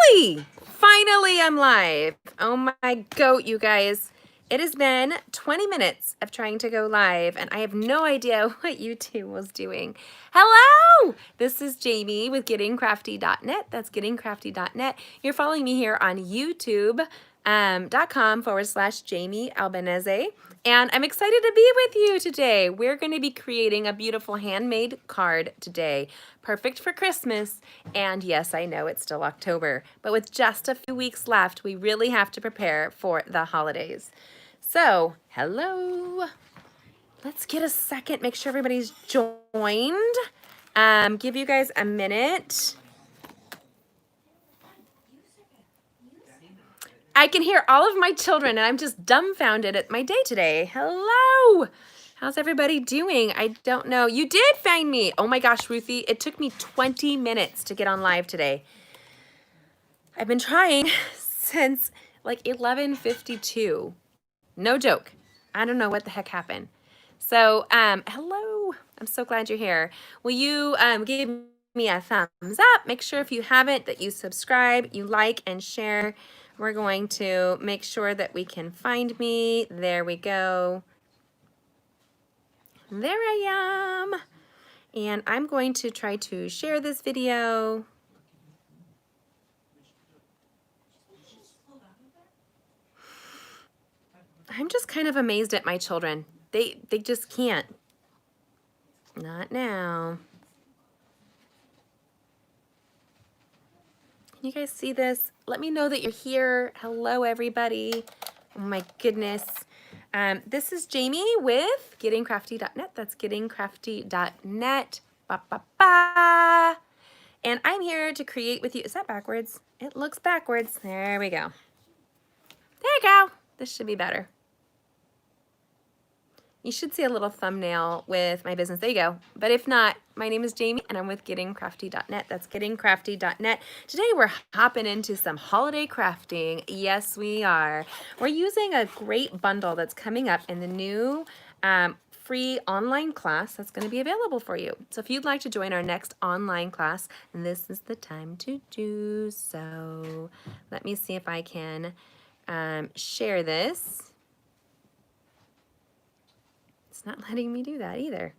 Finally! Finally, I'm live. Oh my goat, you guys. It has been 20 minutes of trying to go live, and I have no idea what YouTube was doing. Hello! This is Jamie with gettingcrafty.net. That's gettingcrafty.net. You're following me here on youtube.com/Jamie Albanese. And I'm excited to be with you today. We're going to be creating a beautiful handmade card today. Perfect for Christmas. And yes, I know it's still October, but with just a few weeks left, we really have to prepare for the holidays. So, hello. Let's get a second, make sure everybody's joined. Give you guys a minute. I can hear all of my children, and I'm just dumbfounded at my day today. Hello. How's everybody doing? I don't know. You did find me. Oh my gosh, Ruthie, it took me 20 minutes to get on live today. I've been trying since like 11:52. No joke. I don't know what the heck happened. So, hello. I'm so glad you're here. Will you give me a thumbs up? Make sure if you haven't that you subscribe, you like, and share. We're going to make sure that we can find me. There we go. There I am. And I'm going to try to share this video. I'm just kind of amazed at my children. They just can't. Not now. Can you guys see this? Let me know that you're here. Hello, everybody. Oh my goodness. This is Jamie with gettingcrafty.net. That's gettingcrafty.net. Ba, ba, ba. And I'm here to create with you. Is that backwards? It looks backwards. There we go. There you go. This should be better. You should see a little thumbnail with my business. There you go. But if not, my name is Jamie and I'm with gettingcrafty.net. That's gettingcrafty.net. Today we're hopping into some holiday crafting. Yes, we are. We're using a great bundle that's coming up in the new free online class that's going to be available for you. So if you'd like to join our next online class, this is the time to do so. Let me see if I can share this. It's not letting me do that either.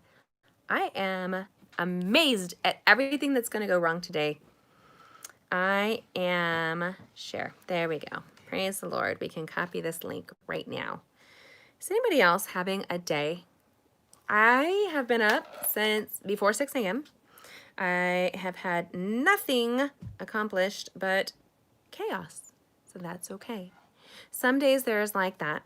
I am amazed at everything that's going to go wrong today. I am share. There we go. Praise the Lord. We can copy this link right now. Is anybody else having a day? I have been up since before 6 a.m. I have had nothing accomplished but chaos. So that's okay. Some days there's like that.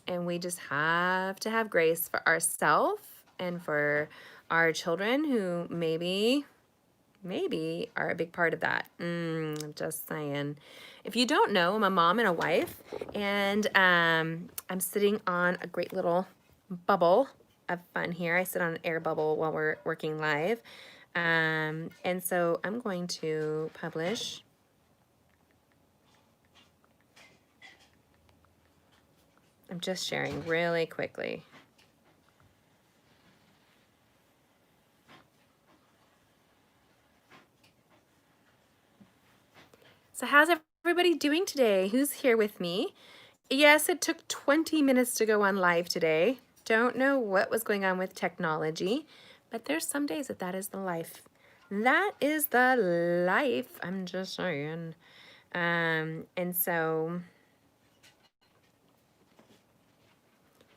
And we just have to have grace for ourselves and for our children who maybe are a big part of that. I'm just saying. If you don't know, I'm a mom and a wife, and I'm sitting on a great little bubble of fun here. I sit on an air bubble while we're working live. And so I'm going to publish. I'm just sharing really quickly. So how's everybody doing today? Who's here with me? Yes, it took 20 minutes to go on live today. Don't know what was going on with technology, but there's some days that is the life. That is the life, I'm just saying. And so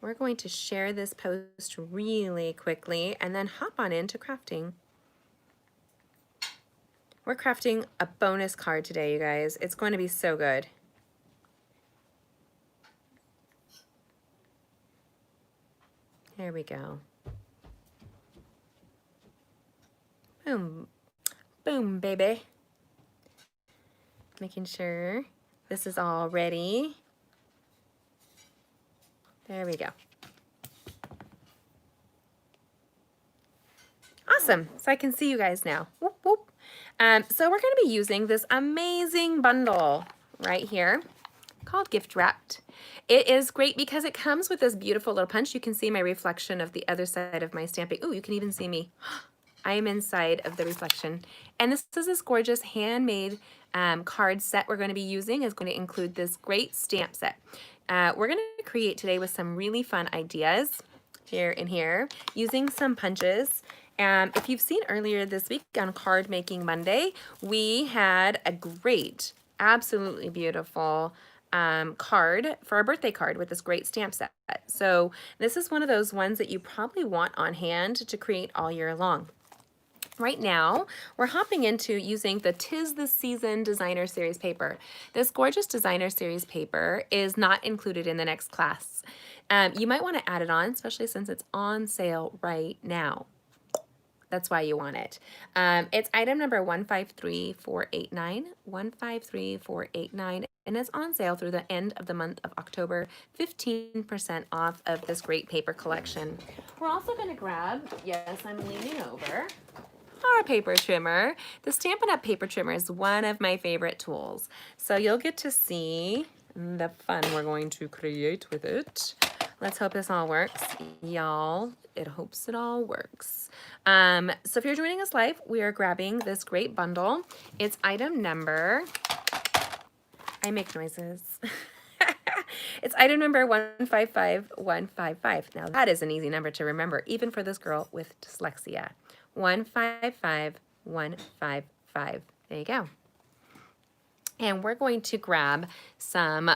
we're going to share this post really quickly and then hop on into crafting. We're crafting a bonus card today, you guys. It's going to be so good. There we go. Boom. Boom, baby. Making sure this is all ready. There we go. Awesome. So I can see you guys now. Whoop, whoop. So we're going to be using this amazing bundle right here called Gift Wrapped. It is great because it comes with this beautiful little punch. You can see my reflection of the other side of my stamping. Ooh, you can even see me. I am inside of the reflection. And this is this gorgeous handmade card set we're going to be using. Is going to include this great stamp set. We're going to create today with some really fun ideas here and here, using some punches. If you've seen earlier this week on Card Making Monday, we had a great, absolutely beautiful card for our birthday card with this great stamp set. So this is one of those ones that you probably want on hand to create all year long. Right now, we're hopping into using the 'Tis the Season Designer Series paper. This gorgeous Designer Series paper is not included in the next class. You might want to add it on, especially since it's on sale right now. That's why you want it. It's item number 153489, 153489, and it's on sale through the end of the month of October, 15% off of this great paper collection. We're also going to grab, yes, I'm leaning over, our paper trimmer. The Stampin' Up! Paper trimmer is one of my favorite tools. So you'll get to see the fun we're going to create with it. Let's hope this all works, y'all. It hopes it all works. So if you're joining us live, we are grabbing this great bundle. It's item number, I make noises. It's item number 155155. Now that is an easy number to remember, even for this girl with dyslexia. 155155. There you go. And we're going to grab some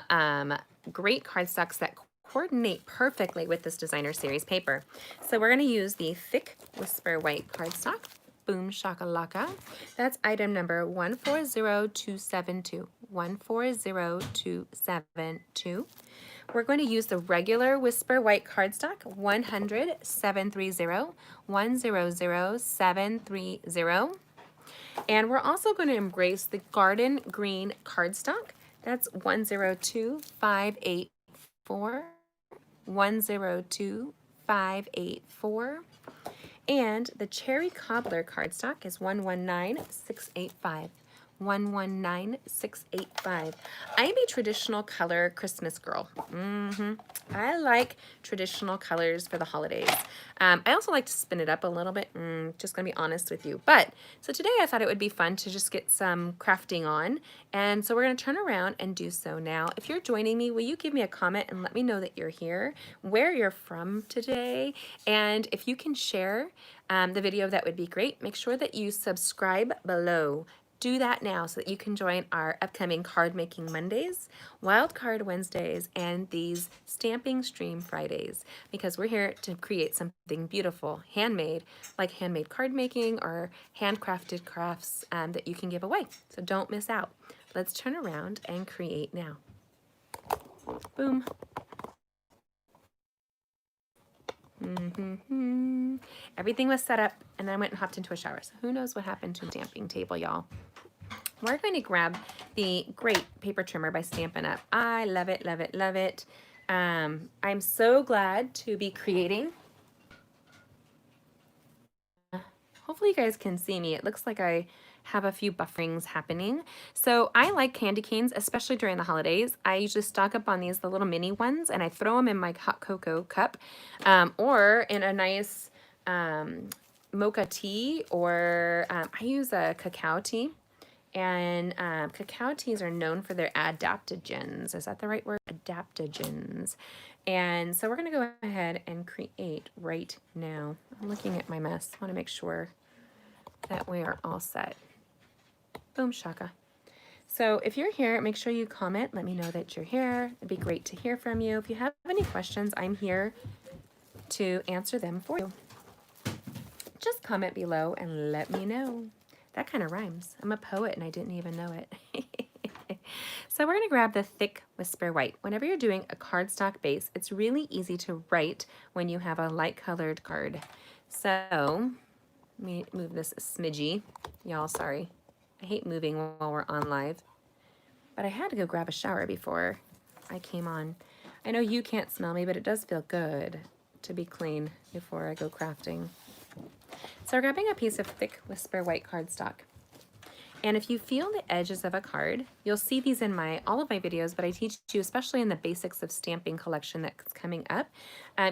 great cardstocks that coordinate perfectly with this Designer Series paper. So we're going to use the thick Whisper White cardstock. Boom shakalaka. That's item number 140272. 140272. We're going to use the regular Whisper White cardstock, 100-730, 100-730. And we're also going to embrace the Garden Green cardstock. That's 102-584, 102-584. And the Cherry Cobbler cardstock is 119685. 119685. I'm a traditional color Christmas girl. I like traditional colors for the holidays. I also like to spin it up a little bit, just gonna be honest with you. But, so today I thought it would be fun to just get some crafting on. And so we're gonna turn around and do so now. If you're joining me, will you give me a comment and let me know that you're here, where you're from today, and if you can share the video, that would be great. Make sure that you subscribe below. Do that now so that you can join our upcoming Card Making Mondays, Wild Card Wednesdays, and these Stamping Stream Fridays, because we're here to create something beautiful, handmade, like handmade card making or handcrafted crafts that you can give away. So don't miss out. Let's turn around and create now. Boom. Everything was set up, and then I went and hopped into a shower. So who knows what happened to the stamping table, y'all. We're going to grab the great paper trimmer by Stampin' Up. I love it, love it, love it. I'm so glad to be creating. Hopefully you guys can see me. It looks like I have a few bufferings happening. So I like candy canes, especially during the holidays. I usually stock up on these, the little mini ones, and I throw them in my hot cocoa cup or in a nice mocha tea, or I use a cacao tea. And cacao teas are known for their adaptogens. Is that the right word? Adaptogens. And so we're going to go ahead and create right now. I'm looking at my mess. I want to make sure that we are all set. Boom shaka. So if you're here, make sure you comment. Let me know that you're here. It'd be great to hear from you. If you have any questions, I'm here to answer them for you. Just comment below and let me know. That kind of rhymes. I'm a poet and I didn't even know it. So we're going to grab the thick Whisper White. Whenever you're doing a cardstock base, it's really easy to write when you have a light colored card. So let me move this a smidgy. Y'all, sorry. I hate moving while we're on live. But I had to go grab a shower before I came on. I know you can't smell me, but it does feel good to be clean before I go crafting. So we're grabbing a piece of thick Whisper White cardstock. And if you feel the edges of a card, you'll see these in all of my videos, but I teach you, especially in the Basics of Stamping collection that's coming up,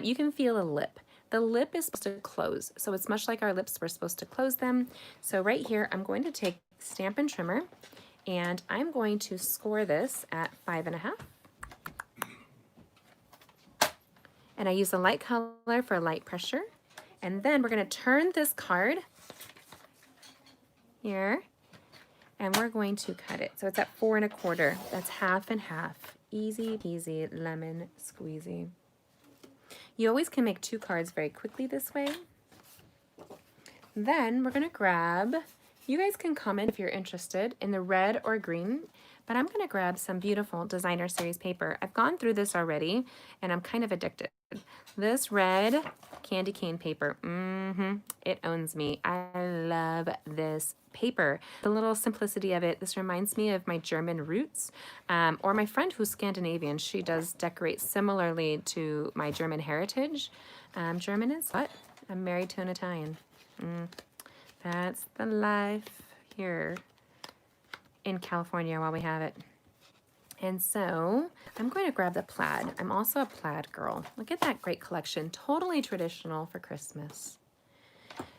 you can feel a lip. The lip is supposed to close, so it's much like our lips, we're supposed to close them. So right here, I'm going to take Stampin' Trimmer, and I'm going to score this at 5.5. And I use a light color for light pressure. And then we're going to turn this card here, and we're going to cut it. So it's at 4 1/4. That's half and half. Easy peasy lemon squeezy. You always can make 2 cards very quickly this way. Then we're going to grab, you guys can comment if you're interested in the red or green, but I'm going to grab some beautiful designer series paper. I've gone through this already, and I'm kind of addicted. This red candy cane paper, it owns me. I love this paper. The little simplicity of it, this reminds me of my German roots, or my friend who's Scandinavian. She does decorate similarly to my German heritage. German is what? I'm married to an Italian. That's the life here in California while we have it. And so I'm going to grab the plaid. I'm also a plaid girl. Look at that great collection. Totally traditional for Christmas.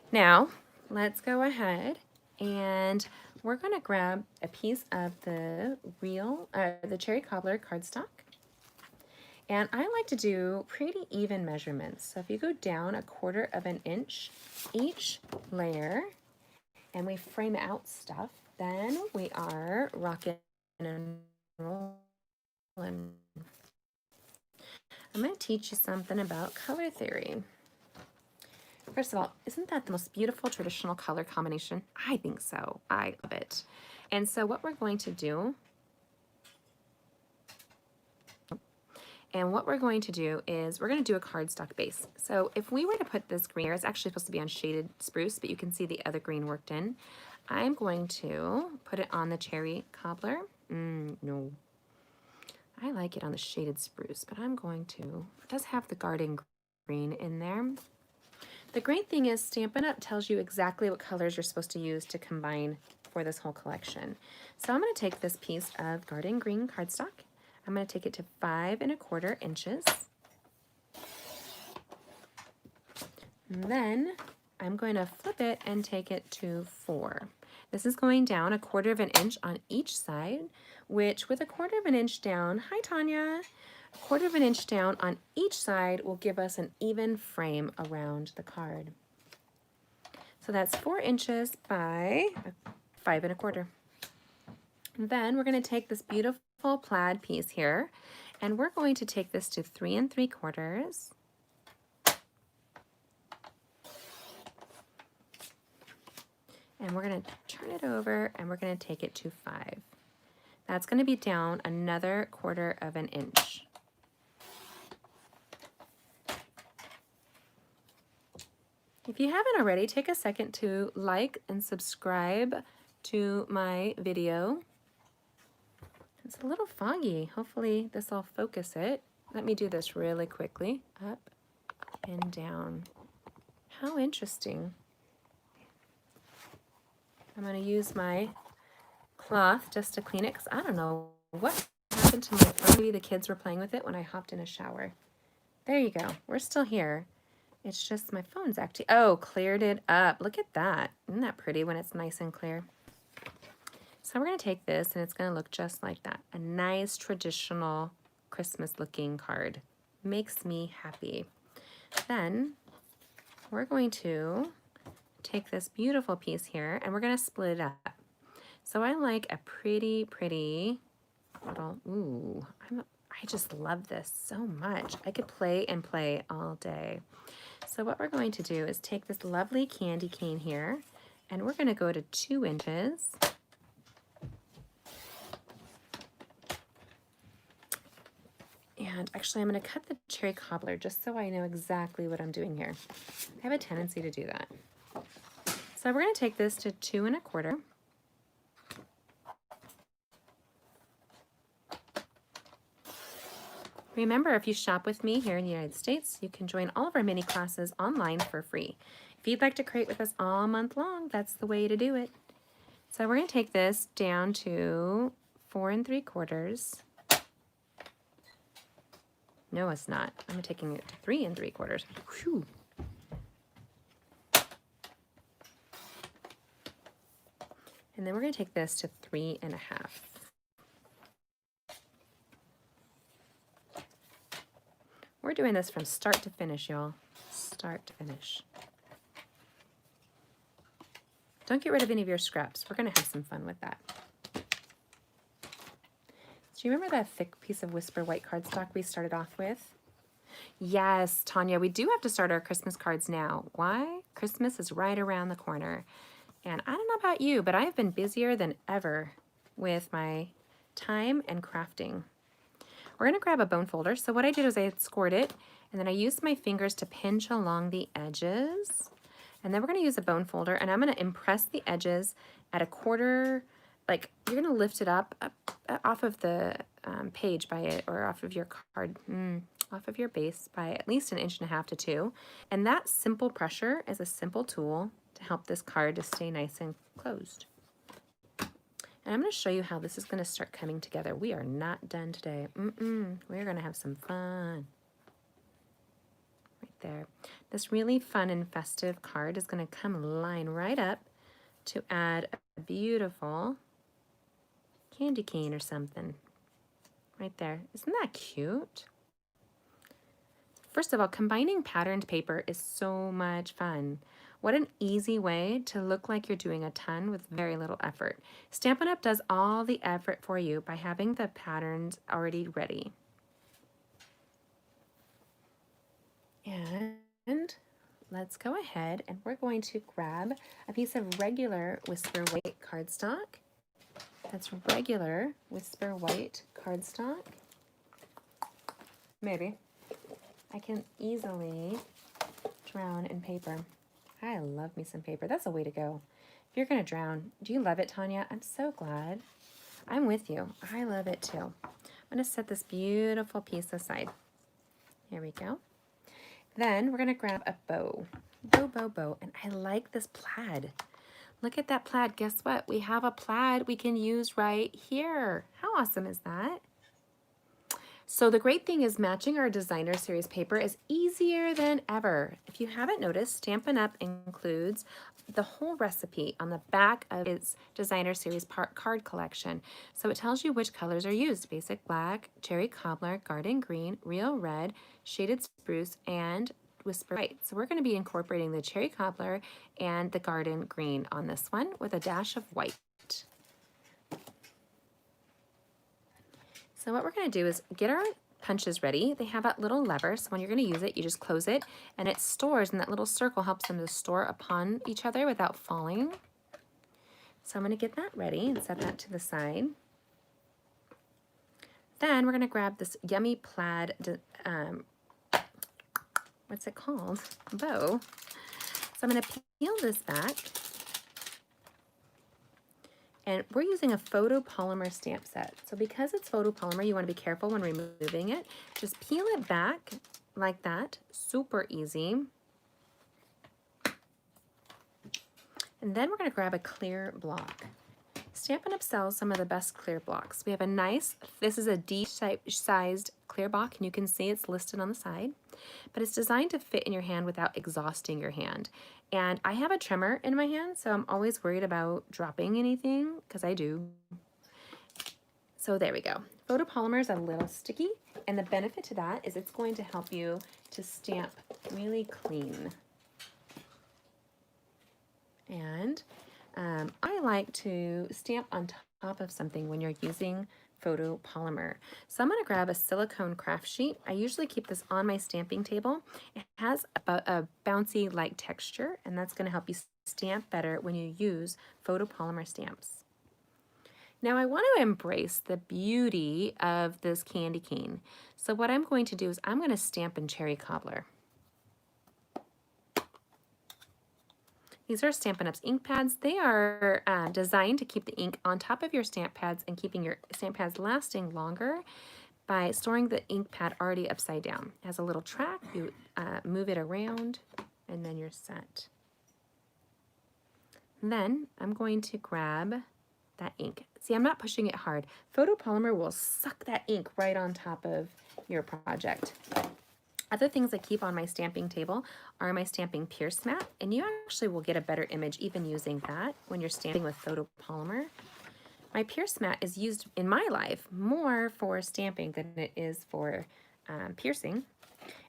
Now, let's go ahead and we're going to grab a piece of the the cherry cobbler cardstock. And I like to do pretty even measurements. So if you go down 1/4 inch each layer and we frame out stuff, then we are rocking and rolling. I'm going to teach you something about color theory. First of all, isn't that the most beautiful traditional color combination? I think so. I love it. And so what we're going to do is we're going to do a cardstock base. So if we were to put this green here, it's actually supposed to be on shaded spruce, but you can see the other green worked in. I'm going to put it on the cherry cobbler. No. I like it on the shaded spruce, but I'm going to, it does have the garden green in there. The great thing is Stampin' Up! Tells you exactly what colors you're supposed to use to combine for this whole collection. So I'm going to take this piece of garden green cardstock. I'm going to take it to 5 1/4 inches. And then I'm going to flip it and take it to 4. This is going down 1/4 inch on each side, which with 1/4 inch down, hi Tanya, 1/4 inch down on each side will give us an even frame around the card. So that's 4 inches by 5 1/4. Then we're going to take this beautiful plaid piece here, and we're going to take this to 3 3/4. And we're going to turn it over and we're going to take it to 5. That's going to be down another 1/4 inch. If you haven't already, take a second to like and subscribe to my video. It's a little foggy. Hopefully this will focus it. Let me do this really quickly. Up and down. How interesting. I'm going to use my cloth just to clean it because I don't know what happened to my phone. Maybe the kids were playing with it when I hopped in a shower. There you go. We're still here. It's just my phone's acting. Oh, cleared it up. Look at that. Isn't that pretty when it's nice and clear? So we're going to take this and it's going to look just like that. A nice traditional Christmas looking card. Makes me happy. Then we're going to take this beautiful piece here and we're going to split it up. So I like a pretty little, ooh, I just love this so much. I could play and play all day. So what we're going to do is take this lovely candy cane here and we're going to go to 2 inches. And actually I'm going to cut the cherry cobbler just so I know exactly what I'm doing here. I have a tendency to do that. So we're going to take this to 2 1/4. Remember, if you shop with me here in the United States, you can join all of our mini classes online for free. If you'd like to create with us all month long, that's the way to do it. So we're going to take this down to 4 3/4. No, it's not. I'm taking it to 3 3/4. Whew. And then we're going to take this to 3.5. We're doing this from start to finish, y'all. Start to finish. Don't get rid of any of your scraps. We're going to have some fun with that. Do you remember that thick piece of Whisper white cardstock we started off with? Yes, Tanya, we do have to start our Christmas cards now. Why? Christmas is right around the corner. And I don't know about you, but I've been busier than ever with my time and crafting. We're going to grab a bone folder. So what I did is I scored it, and then I used my fingers to pinch along the edges. And then we're going to use a bone folder, and I'm going to impress the edges at 1/4. Like, you're going to lift it up off of the page by it, or off of your card, off of your base by at least 1.5 inches to 2. And that simple pressure is a simple tool to help this card to stay nice and closed. And I'm going to show you how this is going to start coming together. We are not done today. We're going to have some fun. Right there. This really fun and festive card is going to come line right up to add a beautiful candy cane or something. Right there. Isn't that cute? First of all, combining patterned paper is so much fun. What an easy way to look like you're doing a ton with very little effort. Stampin' Up! Does all the effort for you by having the patterns already ready. And let's go ahead and we're going to grab a piece of regular Whisper white cardstock. That's regular Whisper white cardstock. Maybe. I can easily drown in paper. I love me some paper. That's a way to go. If you're going to drown, do you love it, Tanya? I'm so glad. I'm with you. I love it too. I'm going to set this beautiful piece aside. Here we go. Then we're going to grab a bow. Bow. And I like this plaid. Look at that plaid. Guess what? We have a plaid we can use right here. How awesome is that? So the great thing is matching our designer series paper is easier than ever. If you haven't noticed, Stampin' Up! Includes the whole recipe on the back of its designer series card collection. So it tells you which colors are used: basic black, cherry cobbler, garden green, real red, shaded spruce, and Whisper white. So we're going to be incorporating the cherry cobbler and the garden green on this one with a dash of white. So what we're going to do is get our punches ready. They have that little lever, so when you're going to use it, you just close it, and it stores, and that little circle helps them to store upon each other without falling. So I'm going to get that ready and set that to the side. Then we're going to grab this yummy plaid, what's it called? Bow. So I'm going to peel this back. And we're using a photopolymer stamp set. So because it's photopolymer, you want to be careful when removing it. Just peel it back like that. Super easy. And then we're going to grab a clear block. Stampin' Up! Sells some of the best clear blocks. We have a nice, this is a D-sized clear block, and you can see it's listed on the side. But it's designed to fit in your hand without exhausting your hand. And I have a trimmer in my hand, so I'm always worried about dropping anything, because I do. So there we go. Photopolymer is a little sticky, and the benefit to that is it's going to help you to stamp really clean. And I like to stamp on top of something when you're using photopolymer. So I'm going to grab a silicone craft sheet. I usually keep this on my stamping table. It has a bouncy like texture, and that's going to help you stamp better when you use photopolymer stamps. Now I want to embrace the beauty of this candy cane. So what I'm going to do is I'm going to stamp in cherry cobbler. These are Stampin' Up's ink pads. They are designed to keep the ink on top of your stamp pads and keeping your stamp pads lasting longer by storing the ink pad already upside down. It has a little track. You move it around, and then you're set. And then I'm going to grab that ink. See, I'm not pushing it hard. Photopolymer will suck that ink right on top of your project. Other things I keep on my stamping table are my stamping pierce mat, and you actually will get a better image even using that when you're stamping with photopolymer. My pierce mat is used in my life more for stamping than it is for piercing.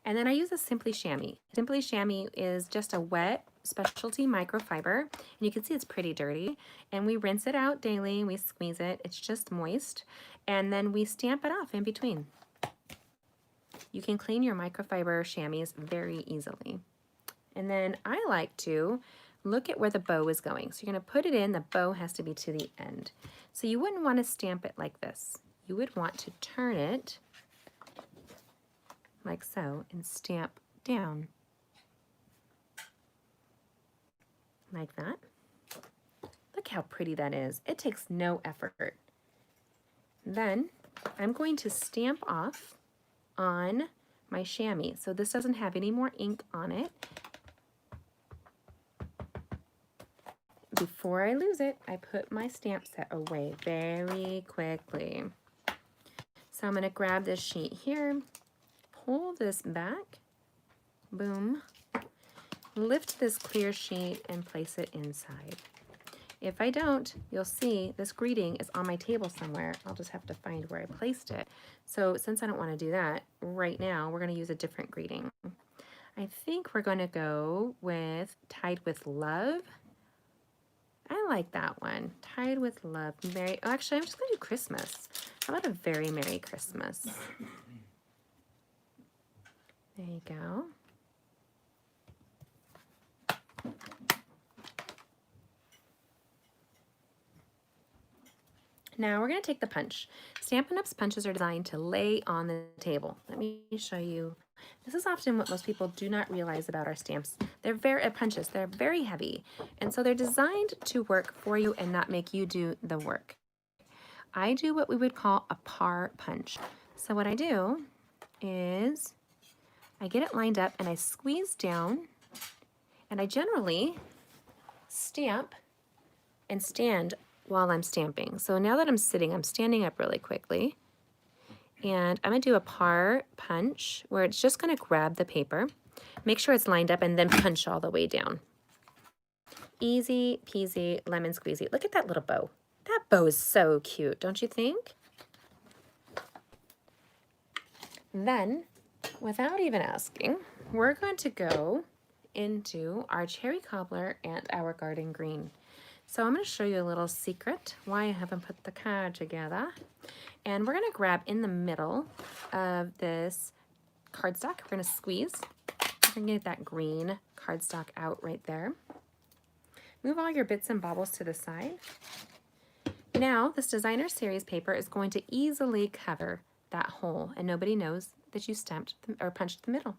And then I use a Simply Chamois. Simply Chamois is just a wet specialty microfiber, and you can see it's pretty dirty. And we rinse it out daily, we squeeze it, it's just moist, and then we stamp it off in between. You can clean your microfiber chamois very easily. And then I like to look at where the bow is going. So you're going to put it in, the bow has to be to the end. So you wouldn't want to stamp it like this. You would want to turn it like so and stamp down like that. Look how pretty that is. It takes no effort. Then I'm going to stamp off on my chamois. So this doesn't have any more ink on it. Before I lose it, I put my stamp set away very quickly. So I'm going to grab this sheet here, pull this back, boom, lift this clear sheet and place it inside. If I don't, you'll see this greeting is on my table somewhere. I'll just have to find where I placed it. So since I don't want to do that right now, we're going to use a different greeting. I think we're going to go with Tied with Love. I like that one. Tied with Love. Merry. Oh, actually, I'm just going to do Christmas. How about a Very Merry Christmas? There you go. Now we're going to take the punch. Stampin' Up's punches are designed to lay on the table. Let me show you. This is often what most people do not realize about our stamps. They're punches. They're very heavy, and so they're designed to work for you and not make you do the work. I do what we would call a par punch. So what I do is I get it lined up and I squeeze down, and I generally stamp and stand while I'm stamping. So now that I'm sitting, I'm standing up really quickly. And I'm going to do a par punch where it's just going to grab the paper, make sure it's lined up, and then punch all the way down. Easy peasy, lemon squeezy. Look at that little bow. That bow is so cute, don't you think? Then, without even asking, we're going to go into our cherry cobbler and our garden green. So I'm going to show you a little secret why I haven't put the card together. And we're going to grab in the middle of this cardstock. We're going to squeeze. We're going to get that green cardstock out right there. Move all your bits and bobbles to the side. Now, this designer series paper is going to easily cover that hole, and nobody knows that you stamped or punched the middle.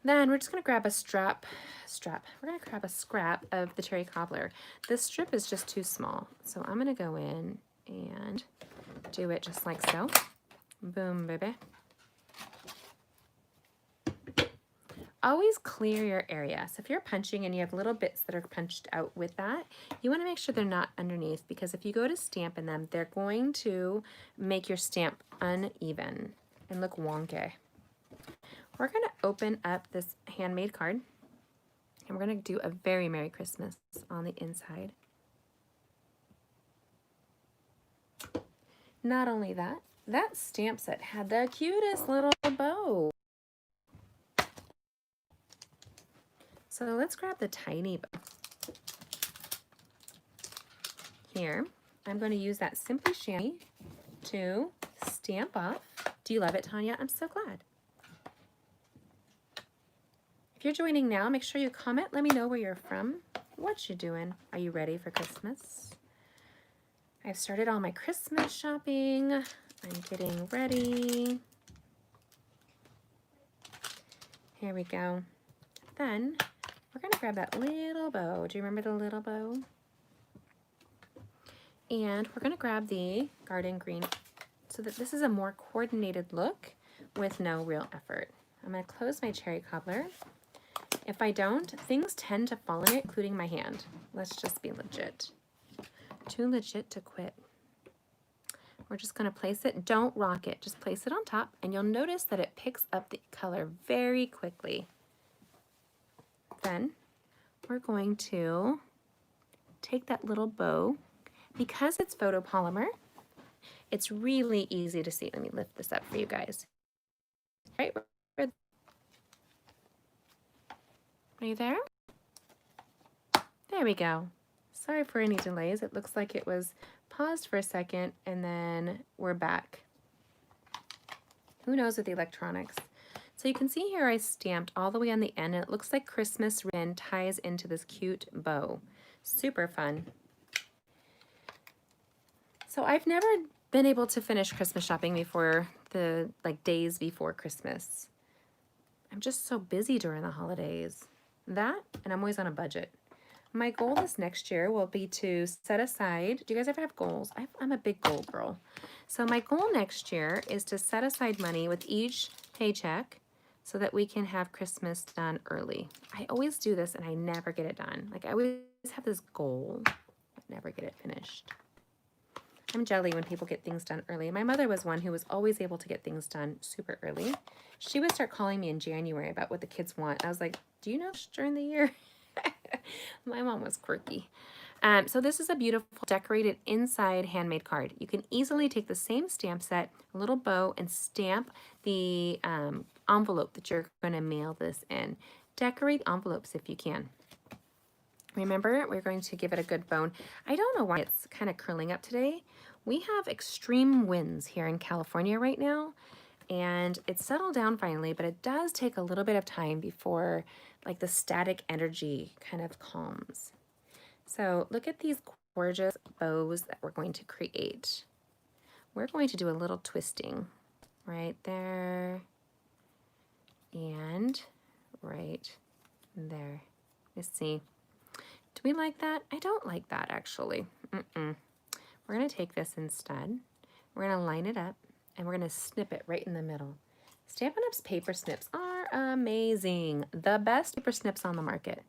Then we're just going to grab a We're going to grab a scrap of the cherry cobbler. This strip is just too small, so I'm going to go in and do it just like so. Boom, baby. Always clear your area. So if you're punching and you have little bits that are punched out with that, you want to make sure they're not underneath, because if you go to stamp in them, they're going to make your stamp uneven and look wonky. We're going to open up this handmade card, and we're going to do a Very Merry Christmas on the inside. Not only that, that stamp set had the cutest little bow. So let's grab the tiny bow. Here, I'm going to use that Simply Chamois to stamp off. Do you love it, Tanya? I'm so glad. If you're joining now, make sure you comment. Let me know where you're from. What you doing? Are you ready for Christmas? I've started all my Christmas shopping. I'm getting ready. Here we go. Then we're going to grab that little bow. Do you remember the little bow? And we're going to grab the garden green so that this is a more coordinated look with no real effort. I'm going to close my cherry cobbler. If I don't, things tend to fall in it, including my hand. Let's just be legit. Too legit to quit. we're just going to place it. Don't rock it. Just place it on top, and you'll notice that it picks up the color very quickly. Then we're going to take that little bow. Because it's photopolymer, it's really easy to see. Let me lift this up for you guys. Right, are you there? There we go. Sorry for any delays. It looks like it was paused for a second and then we're back. Who knows with the electronics? So you can see here I stamped all the way on the end, and it looks like Christmas ribbon ties into this cute bow. Super fun. So I've never been able to finish Christmas shopping before the days before Christmas. I'm just so busy during the holidays. That, and I'm always on a budget. My goal this next year will be to set aside, do you guys ever have goals? I'm a big goal girl. So my goal next year is to set aside money with each paycheck so that we can have Christmas done early. I always do this and I never get it done. Like I always have this goal, but never get it finished. I'm jelly when people get things done early. My mother was one who was always able to get things done super early. She would start calling me in January about what the kids want. I was like, do you know during the year? My mom was quirky. So this is a beautiful decorated inside handmade card. You can easily take the same stamp set, a little bow, and stamp the envelope that you're going to mail this in. Decorate envelopes if you can. Remember, we're going to give it a good bone. I don't know why it's kind of curling up today. We have extreme winds here in California right now, and it's settled down finally, but it does take a little bit of time before like the static energy kind of calms. So look at these gorgeous bows that we're going to create. We're going to do a little twisting right there and right there. Let's see. Do we like that? I don't like that actually. We're going to take this instead. We're going to line it up and we're going to snip it right in the middle. Stampin' Up's paper snips are amazing. The best paper snips on the market.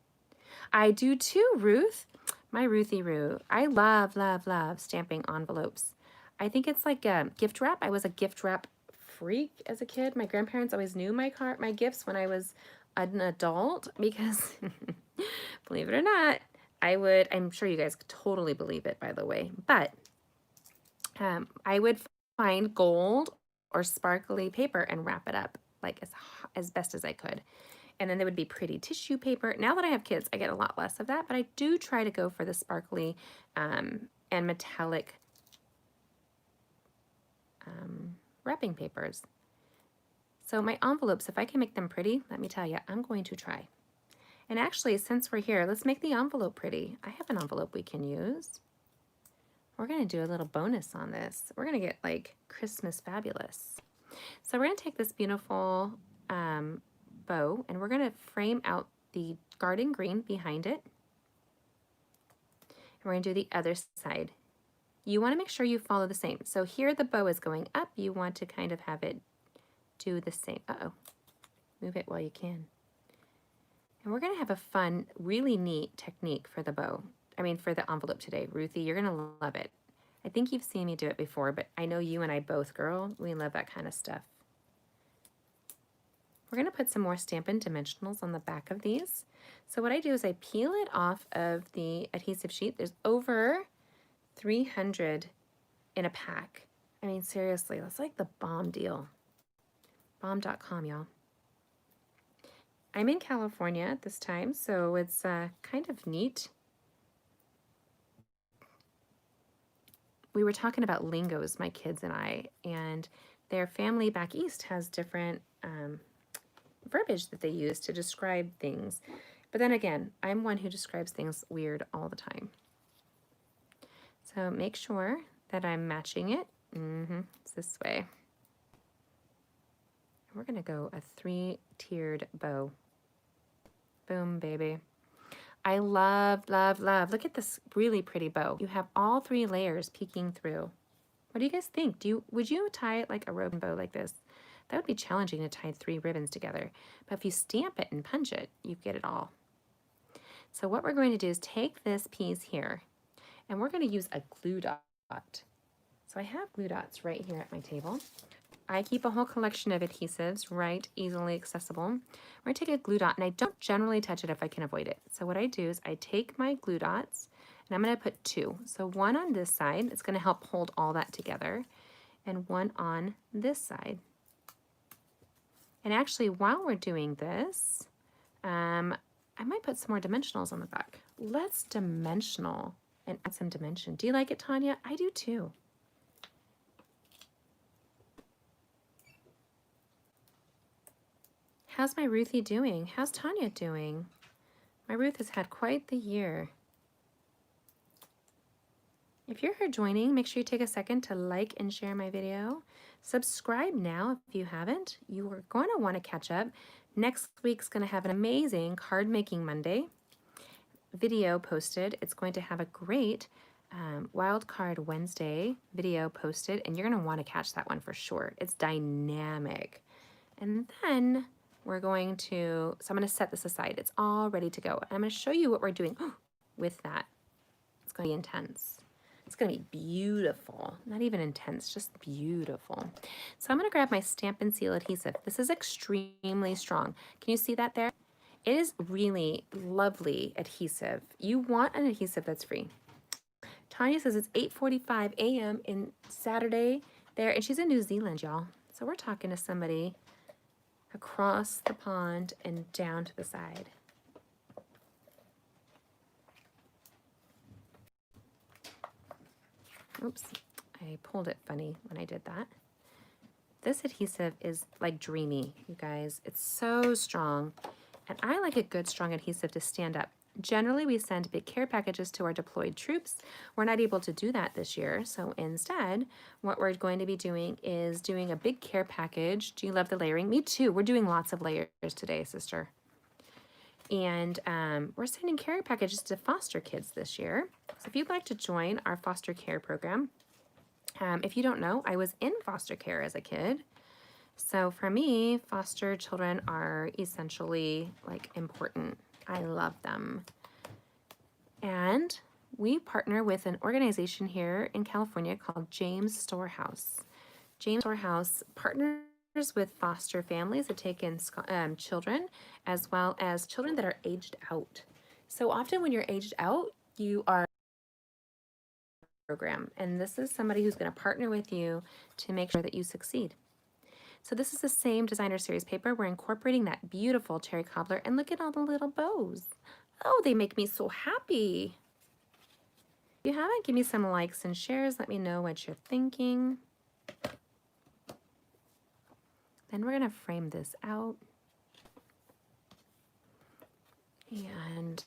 I do too, Ruth. My Ruthie Roo. I love, love, love stamping envelopes. I think it's like a gift wrap. I was a gift wrap freak as a kid. My grandparents always knew my gifts when I was an adult because, believe it or not, I'm sure you guys could totally believe it, by the way, but I would find gold or sparkly paper and wrap it up like as best as I could. And then there would be pretty tissue paper. Now that I have kids, I get a lot less of that, but I do try to go for the sparkly and metallic wrapping papers. So my envelopes, if I can make them pretty, let me tell you, I'm going to try. And actually, since we're here, let's make the envelope pretty. I have an envelope we can use. We're going to do a little bonus on this. We're going to get like Christmas fabulous. So we're going to take this beautiful bow and we're going to frame out the garden green behind it. And we're going to do the other side. You want to make sure you follow the same. So here the bow is going up. You want to kind of have it do the same. Uh-oh. Move it while you can. And we're going to have a fun, really neat technique for the bow. For the envelope today. Ruthie, you're going to love it. I think you've seen me do it before, but I know you and I both, girl, we love that kind of stuff. We're going to put some more Stampin' Dimensionals on the back of these. So what I do is I peel it off of the adhesive sheet. There's over 300 in a pack. Seriously, that's like the bomb deal. Bomb.com, y'all. I'm in California at this time, so it's kind of neat. We were talking about lingos, my kids and I, and their family back east has different verbiage that they use to describe things. But then again, I'm one who describes things weird all the time. So make sure that I'm matching it. It's this way. We're going to go a 3-tiered bow. Boom, baby. I love, love, love. Look at this really pretty bow. You have all 3 layers peeking through. What do you guys think? Would you tie it like a ribbon bow like this? That would be challenging to tie 3 ribbons together. But if you stamp it and punch it, you get it all. So what we're going to do is take this piece here, and we're going to use a glue dot. So I have glue dots right here at my table. I keep a whole collection of adhesives, right, easily accessible. I'm going to take a glue dot, and I don't generally touch it if I can avoid it. So what I do is I take my glue dots, and I'm going to put 2. So one on this side, it's going to help hold all that together, and one on this side. And actually, while we're doing this, I might put some more dimensionals on the back. Let's dimensional and add some dimension. Do you like it, Tanya? I do too. How's my Ruthie doing? How's Tanya doing? My Ruth has had quite the year. If you're here joining, make sure you take a second to like and share my video. Subscribe now if you haven't. You are going to want to catch up. Next week's going to have an amazing Card Making Monday video posted. It's going to have a great Wild Card Wednesday video posted, and you're going to want to catch that one for sure. It's dynamic. And then we're going to, so I'm going to set this aside. It's all ready to go. I'm going to show you what we're doing with that. It's going to be intense. It's going to be beautiful. Not even intense, just beautiful. So I'm going to grab my Stampin' Seal adhesive. This is extremely strong. Can you see that there? It is really lovely adhesive. You want an adhesive that's free. Tanya says it's 8:45 a.m. in Saturday there, and she's in New Zealand, y'all. So we're talking to somebody across the pond and down to the side. Oops, I pulled it funny when I did that. This adhesive is like dreamy, you guys. It's so strong, and I like a good strong adhesive to stand up. Generally, we send big care packages to our deployed troops. We're not able to do that this year, so instead, what we're going to be doing is doing a big care package. Do you love the layering? Me too. We're doing lots of layers today, sister. And we're sending care packages to foster kids this year. So if you'd like to join our foster care program, if you don't know, I was in foster care as a kid. So for me, foster children are essentially like important. I love them. And we partner with an organization here in California called James Storehouse. James Storehouse partners with foster families that take in children, as well as children that are aged out. So often when you're aged out, you are program, and this is somebody who's going to partner with you to make sure that you succeed. So this is the same designer series paper. We're incorporating that beautiful cherry cobbler, and look at all the little bows. Oh, they make me so happy. If you haven't, give me some likes and shares. Let me know what you're thinking. Then we're going to frame this out. And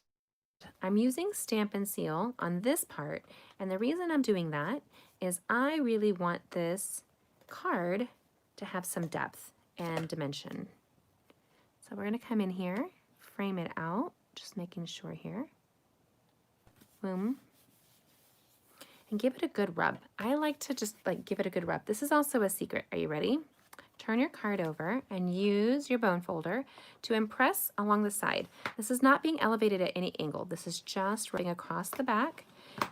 I'm using Stampin' Seal on this part, and the reason I'm doing that is I really want this card to have some depth and dimension. So we're going to come in here, frame it out, just making sure here. Boom. And give it a good rub. I like to just like give it a good rub. This is also a secret. Are you ready? Turn your card over and use your bone folder to impress along the side. This is not being elevated at any angle. This is just rubbing across the back.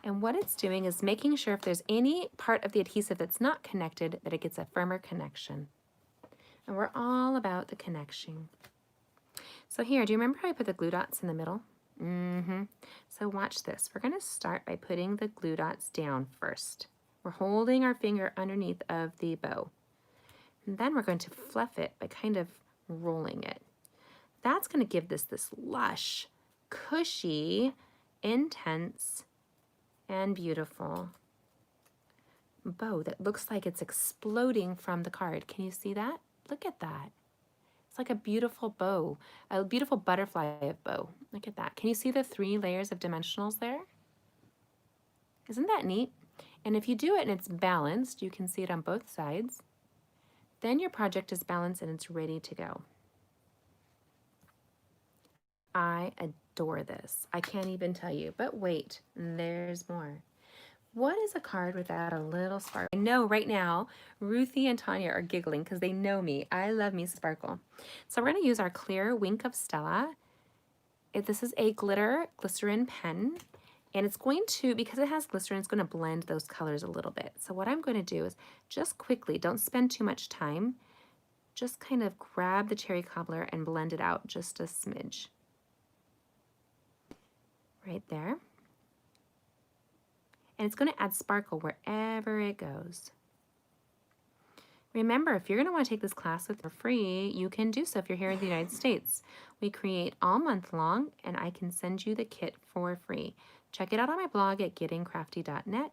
And what it's doing is making sure if there's any part of the adhesive that's not connected, that it gets a firmer connection. And we're all about the connection. So here, do you remember how I put the glue dots in the middle? So watch this. We're going to start by putting the glue dots down first. We're holding our finger underneath of the bow. And then we're going to fluff it by kind of rolling it. That's going to give this lush, cushy, intense, and beautiful bow that looks like it's exploding from the card. Can you see that? Look at that. It's like a beautiful bow, a beautiful butterfly of bow. Look at that. Can you see the 3 layers of dimensionals there? Isn't that neat? And if you do it and it's balanced, you can see it on both sides. Then your project is balanced and it's ready to go. I adore this. I can't even tell you, but wait, there's more. What is a card without a little sparkle? I know right now, Ruthie and Tanya are giggling because they know me. I love me sparkle. So we're going to use our clear Wink of Stella. This is a glitter glycerin pen, And it's going to, because it has glycerin, it's going to blend those colors a little bit. So what I'm going to do is just quickly, don't spend too much time, just kind of grab the cherry cobbler and blend it out just a smidge. Right there. And it's going to add sparkle wherever it goes. Remember, if you're going to want to take this class for free, you can do so if you're here in the United States. We create all month long, and I can send you the kit for free. Check it out on my blog at gettingcrafty.net.